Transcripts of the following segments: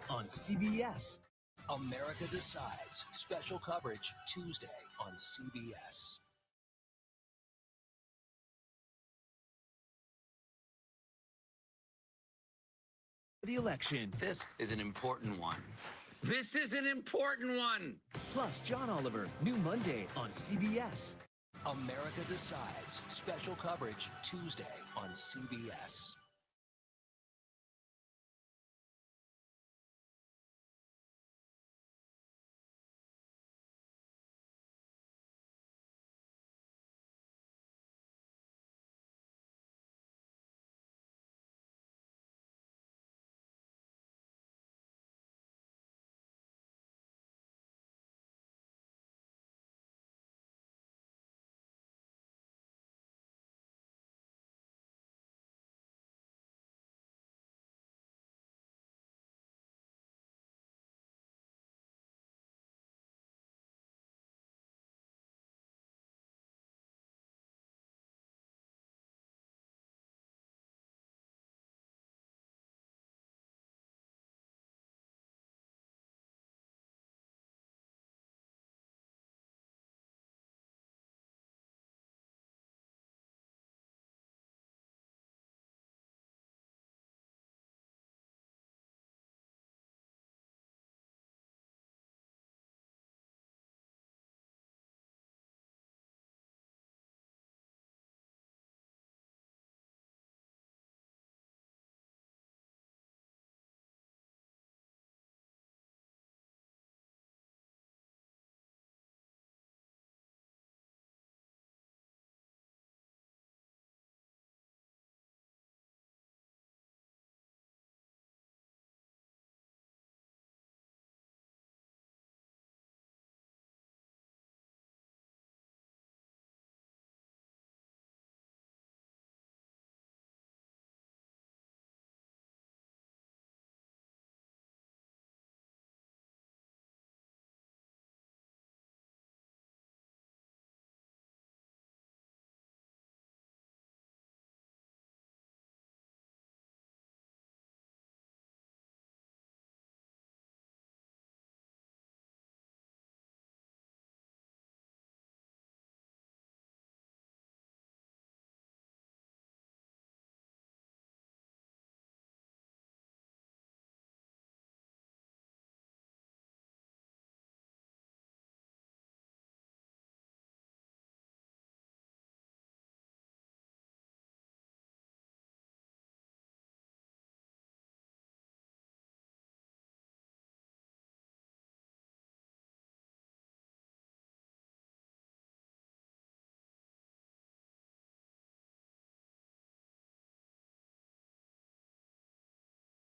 on CBS. America Decides. Special coverage Tuesday on CBS. The election. This is an important one. This is an important one. Plus, John Oliver, new Monday on CBS. America Decides. Special coverage Tuesday on CBS.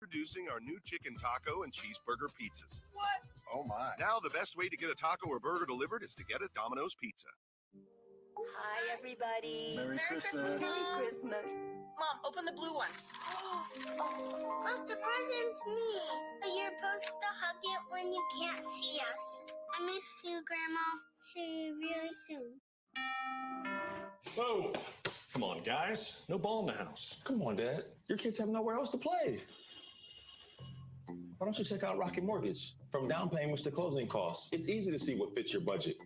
Introducing our new chicken taco and cheeseburger pizzas. What? Oh my. Now the best way to get a taco or burger delivered is to get a Domino's pizza. Hi, everybody. Merry Christmas. Merry Christmas. Mom, open the blue one. Look, the present's me. But you're supposed to hug it when you can't see us. I miss you, Grandma. See you really soon. Whoa! Come on, guys. No ball in the house. Come on, Dad. Your kids have nowhere else to play. Why don't you check out Rocket Mortgage? From down payments to closing costs, it's easy to see what fits your budget.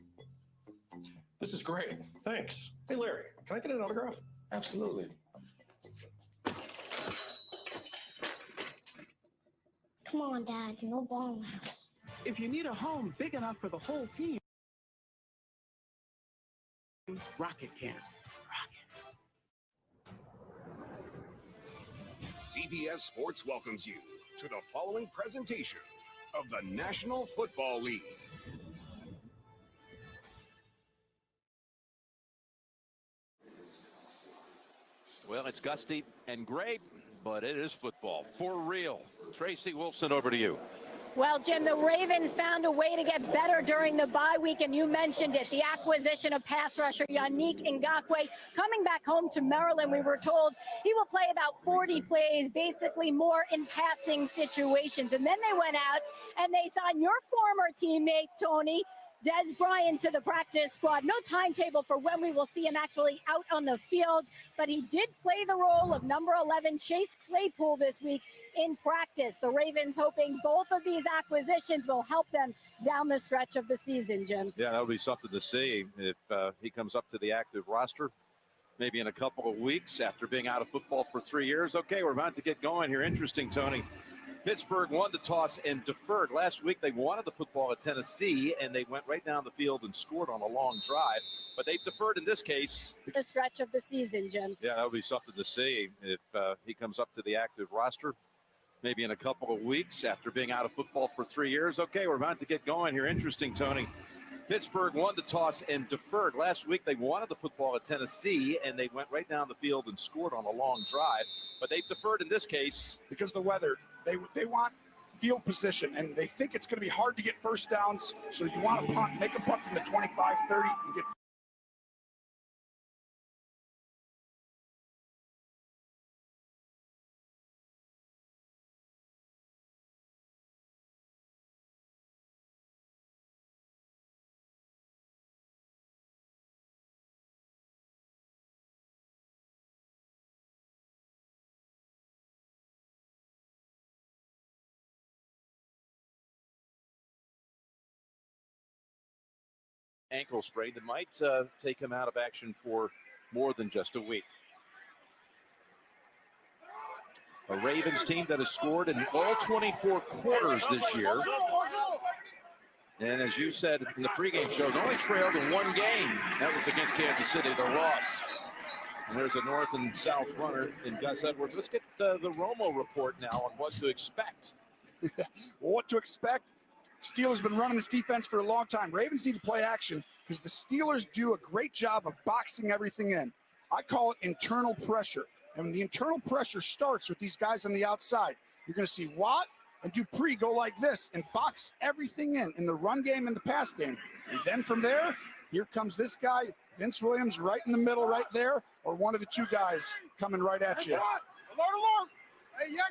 This is great. Thanks. Hey, Larry, can I get an autograph? Absolutely. Come on, Dad. No ball in the house. If you need a home big enough for the whole team, Rocket can. Rocket. CBS Sports welcomes you to the following presentation of the National Football League. Well, it's gusty and gray, but it is football for real. Tracy Wolfson, over to you. Well, Jim, the Ravens found a way to get better during the bye week, and you mentioned it, the acquisition of pass rusher Yannick Ngakoue. Coming back home to Maryland, we were told he will play about 40 plays, basically more in passing situations. And then they went out and they signed your former teammate, Tony, Des Bryant, to the practice squad. No timetable for when we will see him actually out on the field, but he did play the role of number 11, Chase Claypool, this week in practice. The Ravens hoping both of these acquisitions will help them down the stretch of the season, Jim. Yeah, that'll be something to see if he comes up to the active roster. Maybe in a couple of weeks after being out of football for 3 years. Okay, we're about to get going here. Interesting, Tony. Pittsburgh won the toss and deferred. Last week, they wanted the football at Tennessee, and they went right down the field and scored on a long drive. But they've deferred in this case. The stretch of the season, Jim. Yeah, that'll be something to see if he comes up to the active roster. Maybe in a couple of weeks after being out of football for 3 years. Okay, we're about to get going here. Interesting, Tony. Pittsburgh won the toss and deferred. Last week, they wanted the football at Tennessee, and they went right down the field and scored on a long drive. But they've deferred in this case. Because the weather, they want field position, and they think it's going to be hard to get first downs. So you want to punt, make a punt from the 25, 30, and get ankle sprain that might take him out of action for more than just a week. A Ravens team that has scored in all 24 quarters this year. And as you said in the pregame shows, only trailed in one game. That was against Kansas City, the loss. And there's a north and south runner in Gus Edwards. Let's get the Romo report now on what to expect. Well, what to expect? Steelers been running this defense for a long time. Ravens need to play action because the Steelers do a great job of boxing everything in. I call it internal pressure. And when the internal pressure starts with these guys on the outside, you're going to see Watt and Dupree go like this and box everything in the run game and the pass game. And then from there, here comes this guy, Vince Williams, right in the middle right there, or one of the two guys coming right at you. Alert! Hey, yes.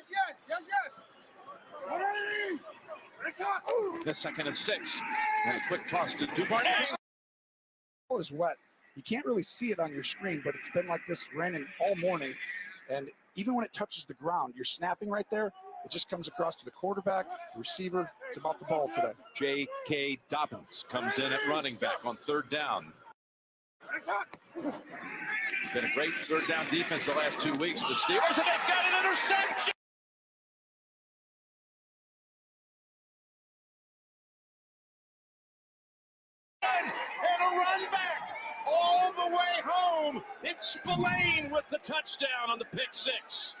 The 2nd and 6. And a quick toss to Duvernay. Is wet. You can't really see it on your screen, but it's been like this raining all morning. And even when it touches the ground, you're snapping right there. It just comes across to the quarterback, the receiver. It's about the ball today. J.K. Dobbins comes in at running back on 3rd down. Been a great 3rd down defense the last 2 weeks. The Steelers, and they've got an interception. And a run back all the way home. It's Spillane with the touchdown on the pick 6.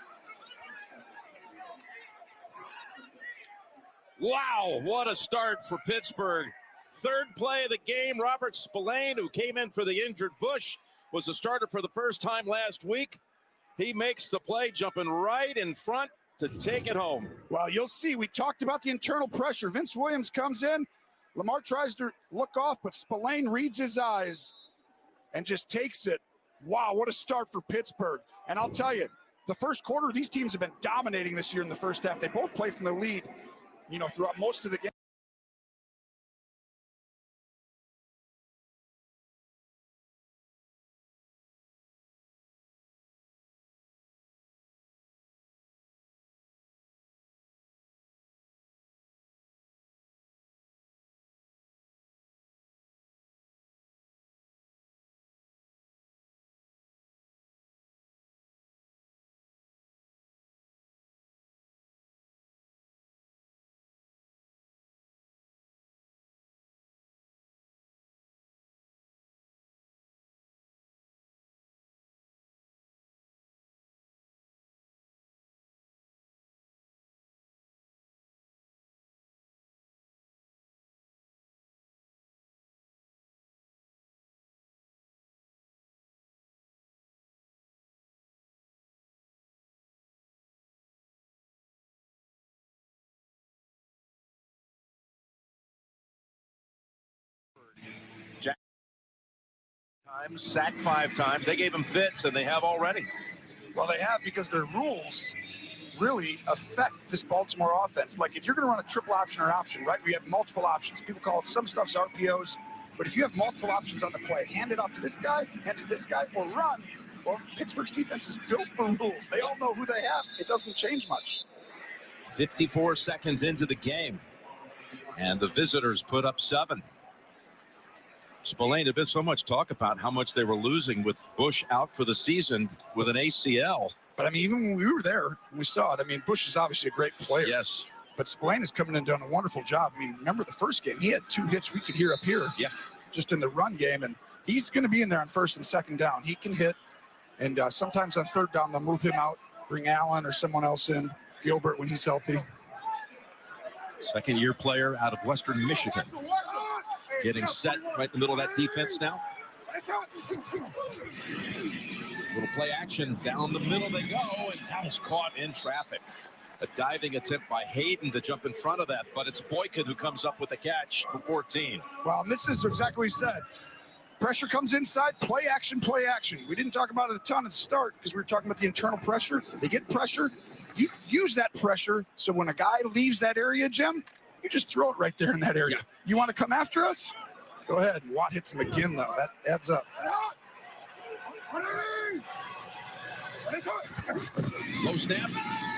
Wow, what a start for Pittsburgh. 3rd play of the game, Robert Spillane, who came in for the injured Bush, was a starter for the first time last week. He makes the play, jumping right in front to take it home. Well, you'll see. We talked about the internal pressure. Vince Williams comes in. Lamar tries to look off, but Spillane reads his eyes and just takes it. Wow, what a start for Pittsburgh. And I'll tell you, the first quarter, these teams have been dominating this year in the first half. They both play from the lead, throughout most of the game. Times, sacked 5 times. They gave him fits, and they have already. Well, they have, because their rules really affect this Baltimore offense. Like if you're going to run a triple option or option, right, where you have multiple options, people call it, some stuff's RPOs, but if you have multiple options on the play, hand it off to this guy, hand it to this guy, or run, well, Pittsburgh's defense is built for rules. They all know who they have. It doesn't change much. 54 seconds into the game, and the visitors put up 7. Spillane, there's been so much talk about how much they were losing with Bush out for the season with an ACL. But I mean, even when we were there, we saw it. I mean, Bush is obviously a great player. Yes. But Spillane has come in and done a wonderful job. I mean, remember the first game? He had 2 hits we could hear up here. Yeah. Just in the run game. And he's going to be in there on first and second down. He can hit. And sometimes on third down, they'll move him out, bring Allen or someone else in, Gilbert when he's healthy. Second-year player out of Western Michigan. Getting set right in the middle of that defense now. Little play action down the middle they go, and that is caught in traffic. A diving attempt by Hayden to jump in front of that, but it's Boykin who comes up with the catch for 14. Well, and this is exactly what he said. Pressure comes inside, play action, play action. We didn't talk about it a ton at the start because we were talking about the internal pressure. They get pressure. You use that pressure so when a guy leaves that area, Jim, you just throw it right there in that area. Yeah. You want to come after us? Go ahead. And Watt hits him again, though. That adds up. Low snap.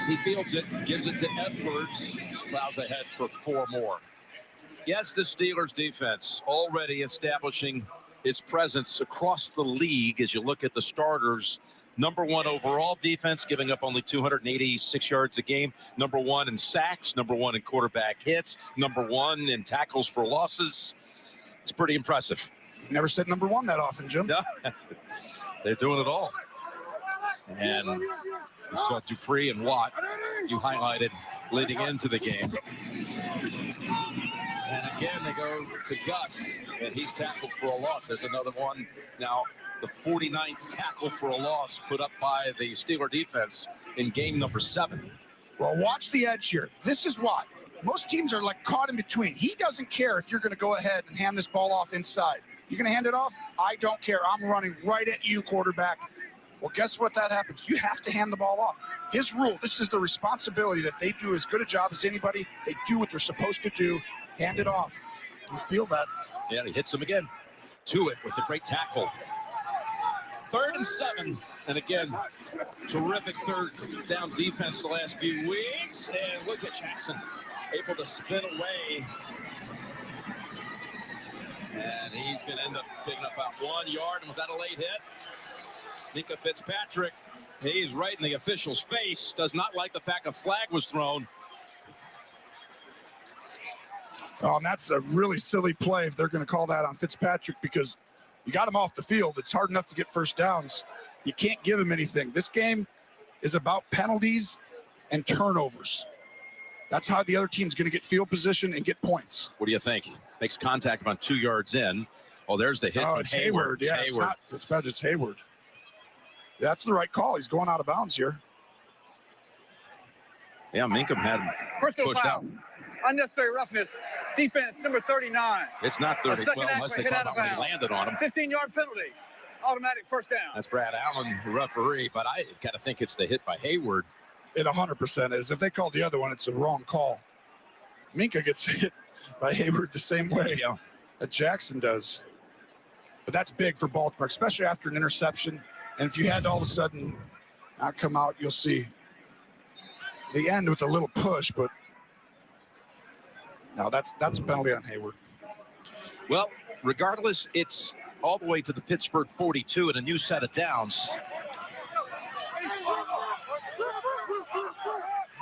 He fields it, gives it to Edwards. Plows ahead for 4 more. Yes, the Steelers defense already establishing its presence across the league as you look at the starters. Number 1 overall defense, giving up only 286 yards a game. Number 1 in sacks. Number 1 in quarterback hits. Number 1 in tackles for losses. It's pretty impressive. Never said number 1 that often, Jim. No. They're doing it all. And you saw Dupree and Watt, you highlighted leading into the game. And again, they go to Gus, and he's tackled for a loss. There's another one now. The 49th tackle for a loss put up by the Steeler defense in game number 7. Well, watch the edge here. This is what most teams are like caught in between. He doesn't care if you're going to go ahead and hand this ball off inside. You're going to hand it off? I don't care. I'm running right at you, quarterback. Well, guess what that happens? You have to hand the ball off. His rule, this is the responsibility that they do as good a job as anybody. They do what they're supposed to do. Hand it off. You feel that. Yeah, he hits him again. To it with the great tackle. 3rd and 7, and again, terrific third down defense the last few weeks. And look at Jackson, able to spin away. And he's going to end up picking up about 1 yard. Was that a late hit? Mika Fitzpatrick, he's right in the official's face. Does not like the fact a flag was thrown. Oh, and that's a really silly play if they're going to call that on Fitzpatrick because you got him off the field. It's hard enough to get first downs. You can't give him anything. This game is about penalties and turnovers. That's how the other team's going to get field position and get points. What do you think? Makes contact about 2 yards in. Oh, there's the hit. Oh, it's Hayward. Yeah, it's not Fitzpatrick, it's Hayward. That's the right call. He's going out of bounds here. Yeah, Minkum had him pushed out. Unnecessary roughness. Defense, number 39. It's not 30. Well, unless they talk about when he landed on him. 15-yard penalty. Automatic first down. That's Brad Allen, the referee, but I kind of think it's the hit by Hayward. It 100% is. If they called the other one, it's a wrong call. Minka gets hit by Hayward the same way that Jackson does. But that's big for Baltimore, especially after an interception. And if you had to all of a sudden not come out, you'll see the end with a little push, but no, that's a penalty on Hayward. Well, regardless, it's all the way to the Pittsburgh 42 and a new set of downs.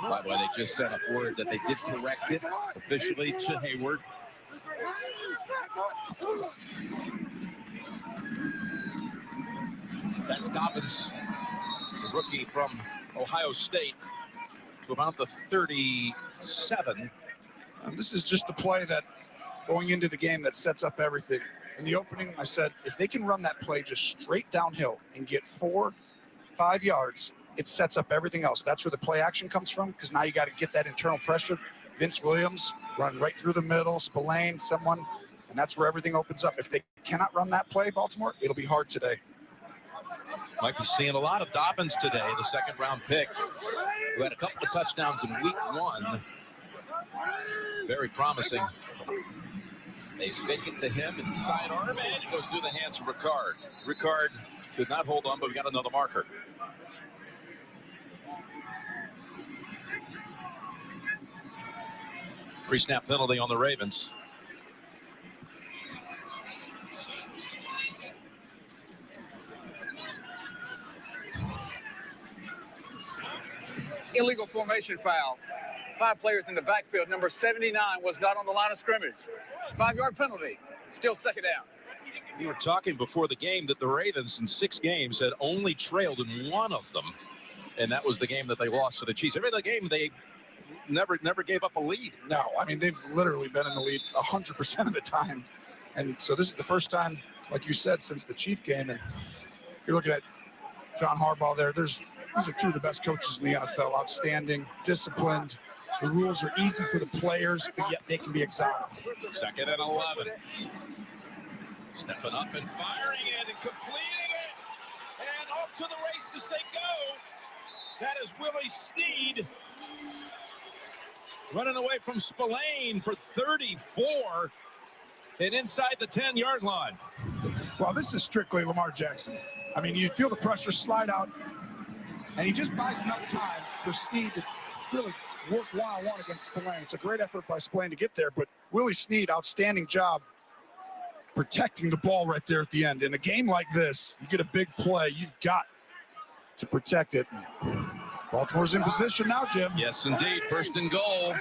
By the way, they just sent up word that they did correct it officially to Hayward. That's Dobbins, the rookie from Ohio State, to about the 37. This is just the play that going into the game that sets up everything. In the opening, I said, if they can run that play just straight downhill and get 4-5 yards, it sets up everything else. That's where the play action comes from, because now you got to get that internal pressure. Vince Williams run right through the middle, Spillane, someone, and that's where everything opens up. If they cannot run that play, Baltimore, it'll be hard today. Might be seeing a lot of Dobbins today, the second-round pick, who had a couple of touchdowns in week 1. Very promising. They fake it to him and sidearm, and it goes through the hands of Ricard. Ricard could not hold on, but we got another marker. Pre-snap penalty on the Ravens. Illegal formation foul. 5 players in the backfield. Number 79 was not on the line of scrimmage. 5-yard penalty. Still second down. We were talking before the game that the Ravens in 6 games had only trailed in 1 of them, and that was the game that they lost to the Chiefs. Every other game they never gave up a lead. No, I mean, they've literally been in the lead 100% of the time. And so this is the first time, like you said, since the Chief game. And you're looking at John Harbaugh there. These are 2 of the best coaches in the NFL. Outstanding, disciplined. The rules are easy for the players, but yet they can be exotic. 2nd and 11. Stepping up and firing it and completing it. And off to the races they go. That is Willie Snead. Running away from Spillane for 34 and inside the 10-yard line. Well, this is strictly Lamar Jackson. I mean, you feel the pressure slide out, and he just buys enough time for Snead to really work one-on-one against Spillane. It's a great effort by Spillane to get there, but Willie Snead, outstanding job protecting the ball right there at the end. In a game like this, you get a big play, you've got to protect it. Baltimore's in position now, Jim. Yes, indeed. 1st and goal.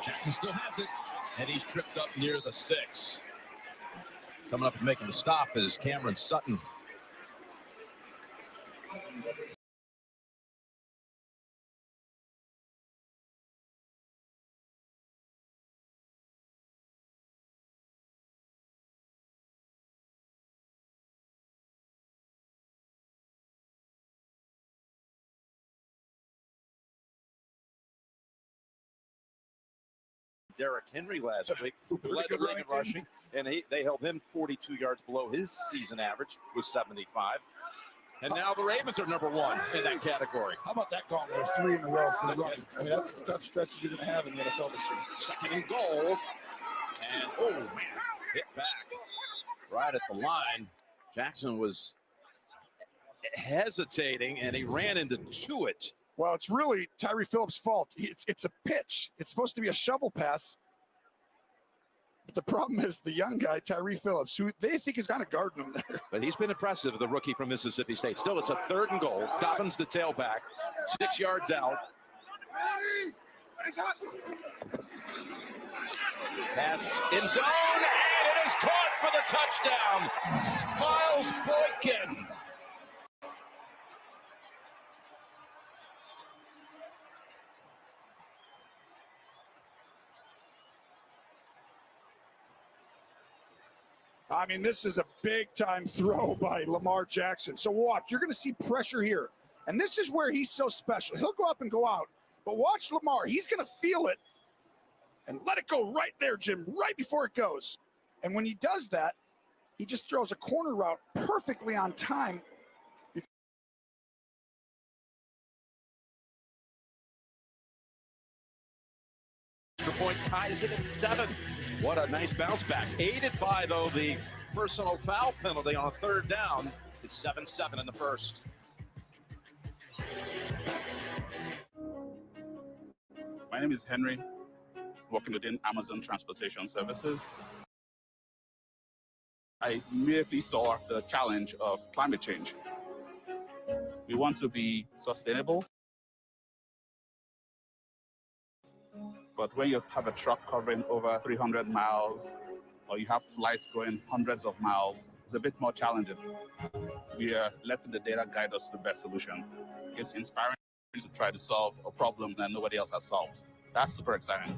Jackson still has it, and he's tripped up near the 6. Coming up and making the stop is Cameron Sutton. Derrick Henry last week, who led the league in rushing, and they held him 42 yards below his season average with 75. And now the Ravens are number 1 in that category. How about that gauntlet of 3 in a row for the running? I mean, that's the tough stretches you're going to have in the NFL this year. 2nd and goal. And, oh, man, hit back right at the line. Jackson was hesitating, and he ran into Tuitt. Well, it's really Tyree Phillips' fault. It's a pitch. It's supposed to be a shovel pass. But the problem is the young guy, Tyree Phillips, who they think is kind of guarding him there. But he's been impressive, the rookie from Mississippi State. Still, it's a 3rd and goal. Dobbins the tailback, 6 yards out. Pass in zone, and it is caught for the touchdown. Miles Boykin. I mean, this is a big-time throw by Lamar Jackson. So watch, you're going to see pressure here. And this is where he's so special. He'll go up and go out. But watch Lamar. He's going to feel it and let it go right there, Jim, right before it goes. And when he does that, he just throws a corner route perfectly on time. Point ties it at 7. What a nice bounce back. Aided by, though, the personal foul penalty on a 3rd down. It's 7-7 in the 1st. My name is Henry, working within Amazon Transportation Services. I immediately saw the challenge of climate change. We want to be sustainable. But when you have a truck covering over 300 miles, or you have flights going hundreds of miles, it's a bit more challenging. We are letting the data guide us to the best solution. It's inspiring to try to solve a problem that nobody else has solved. That's super exciting.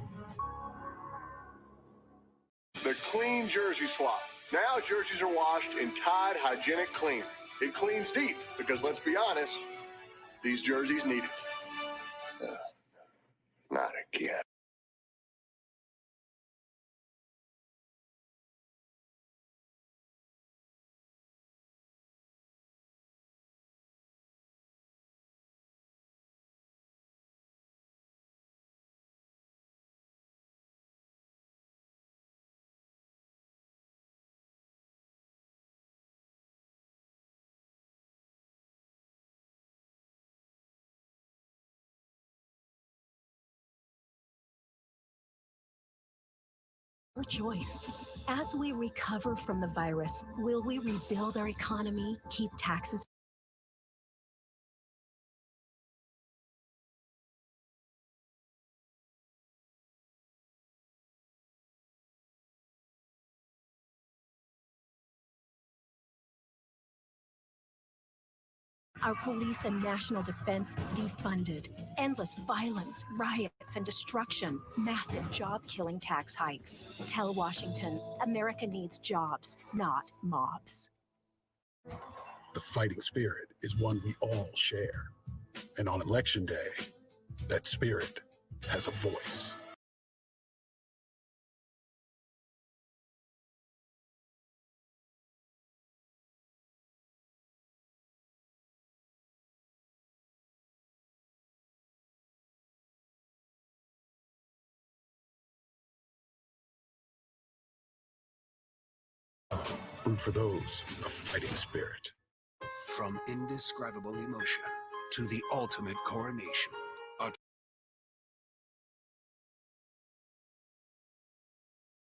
The clean jersey swap. Now jerseys are washed in Tide Hygienic Clean. It cleans deep because, let's be honest, these jerseys need it. Not again. Your choice. As we recover from the virus, will we rebuild our economy, keep taxes? Our police and national defense defunded. Endless violence, riots, and destruction. Massive job-killing tax hikes. Tell Washington, America needs jobs, not mobs. The fighting spirit is one we all share. And on Election Day, that spirit has a voice. Root for those of fighting spirit. From indescribable emotion to the ultimate coronation,